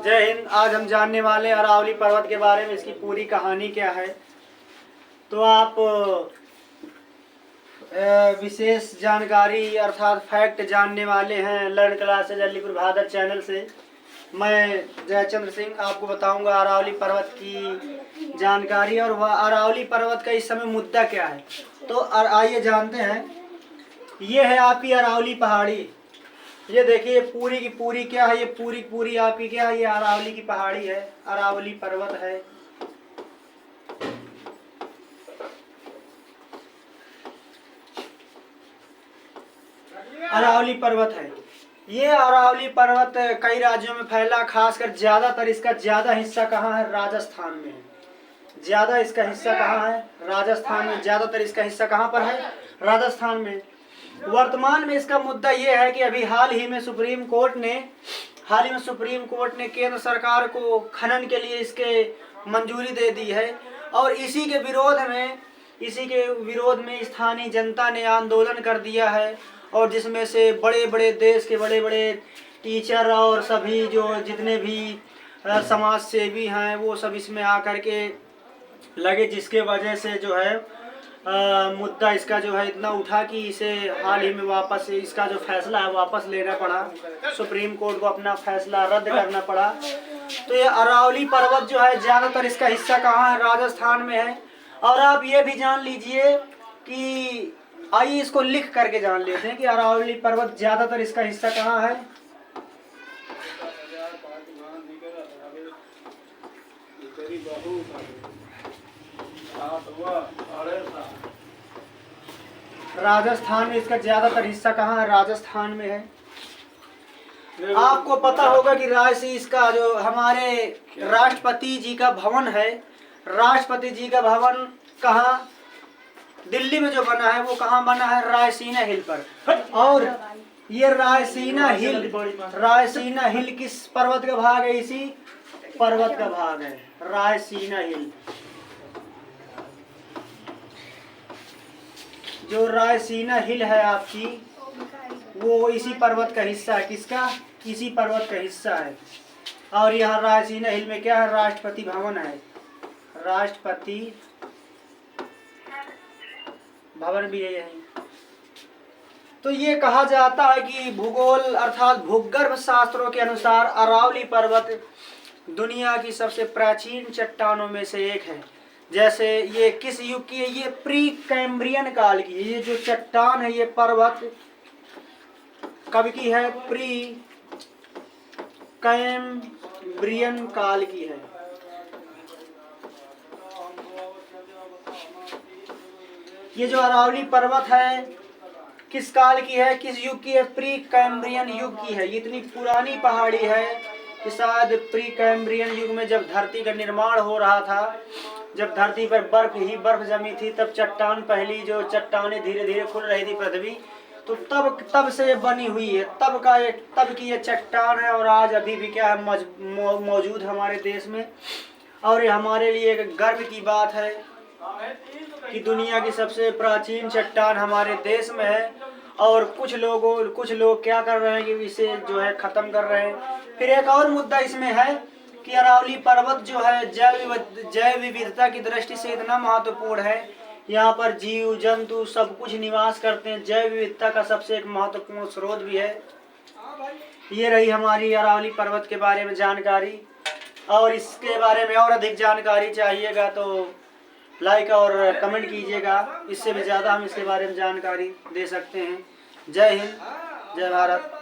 जय हिंद। आज हम जानने वाले अरावली पर्वत के बारे में, इसकी पूरी कहानी क्या है। तो आप विशेष जानकारी अर्थात फैक्ट जानने वाले हैं learn classes Alipur Bhadar channel से। मैं जयचंद्र सिंह आपको बताऊंगा अरावली पर्वत की जानकारी और वह अरावली पर्वत का इस समय मुद्दा क्या है। तो आइए जानते हैं। ये है आपकी अरावली पहाड़ी। ये देखिए पूरी की पूरी क्या है, ये पूरी पूरी आपकी क्या है, ये अरावली की पहाड़ी है, अरावली पर्वत है। अरावली पर्वत है। ये अरावली पर्वत कई राज्यों में फैला, खासकर ज्यादातर इसका ज्यादा हिस्सा कहाँ है, राजस्थान में है। ज्यादा इसका हिस्सा कहाँ है, राजस्थान में। ज्यादातर इसका हिस्सा कहाँ पर है, राजस्थान में। वर्तमान में इसका मुद्दा ये है कि अभी हाल ही में सुप्रीम कोर्ट ने केंद्र सरकार को खनन के लिए इसके मंजूरी दे दी है और इसी के विरोध में स्थानीय जनता ने आंदोलन कर दिया है। और जिसमें से बड़े बड़े देश के बड़े बड़े टीचर और सभी जो जितने भी समाज सेवी हैं वो सब इसमें आकर के लगे, जिसके वजह से जो है मुद्दा इसका जो है इतना उठा कि इसे हाल ही में वापस इसका जो फैसला है वापस लेना पड़ा। सुप्रीम कोर्ट को अपना फैसला रद्द करना पड़ा। तो ये अरावली पर्वत जो है ज़्यादातर इसका हिस्सा कहाँ है, राजस्थान में है। और आप ये भी जान लीजिए कि आइए इसको लिख करके जान लेते हैं कि अरावली पर्वत ज़्यादातर इसका हिस्सा कहाँ है। राजस्थान में इसका ज्यादातर हिस्सा कहाँ है, राजस्थान में है। आपको पता होगा कि राजसी इसका जो हमारे राष्ट्रपति जी का भवन है, राष्ट्रपति जी का भवन कहाँ, दिल्ली में जो बना है वो कहाँ बना है, रायसीना हिल पर। और ये रायसीना हिल किस पर्वत का भाग है, इसी पर्वत का भाग है रायसीना हिल। जो रायसीना हिल है आपकी वो इसी पर्वत का हिस्सा है। किसका, इसी पर्वत का हिस्सा है। और यहाँ रायसीना हिल में क्या है, राष्ट्रपति भवन है, राष्ट्रपति भवन भी है यहीं। तो ये कहा जाता है कि भूगोल अर्थात भूगर्भ शास्त्रों के अनुसार अरावली पर्वत दुनिया की सबसे प्राचीन चट्टानों में से एक है। जैसे ये किस युग की है, ये प्री कैम्ब्रियन काल की है। ये जो चट्टान है ये पर्वत कब की है, प्री कैम्ब्रियन काल की है। ये जो अरावली पर्वत है किस काल की है, किस युग की है, प्री कैम्ब्रियन युग की है। इतनी पुरानी पहाड़ी है कि शायद प्री कैम्ब्रियन युग में जब धरती का निर्माण हो रहा था, जब धरती पर बर्फ ही बर्फ जमी थी, तब चट्टान पहली जो चट्टानें धीरे धीरे खुल रही थी पृथ्वी, तो तब से ये बनी हुई है। तब की ये चट्टान है और आज अभी भी क्या है मौजूद हमारे देश में। और ये हमारे लिए एक गर्व की बात है कि दुनिया की सबसे प्राचीन चट्टान हमारे देश में है। और कुछ लोग क्या कर रहे हैं कि इसे जो है खत्म कर रहे हैं। फिर एक और मुद्दा इसमें है कि अरावली पर्वत जो है जैव विविधता की दृष्टि से इतना महत्वपूर्ण है। यहाँ पर जीव जंतु सब कुछ निवास करते हैं। जैव विविधता का सबसे एक महत्वपूर्ण स्रोत भी है। ये रही हमारी अरावली पर्वत के बारे में जानकारी। और इसके बारे में और अधिक जानकारी चाहिएगा तो लाइक और कमेंट कीजिएगा। इससे भी ज़्यादा हम इसके बारे में जानकारी दे सकते हैं। जय हिंद, जय भारत।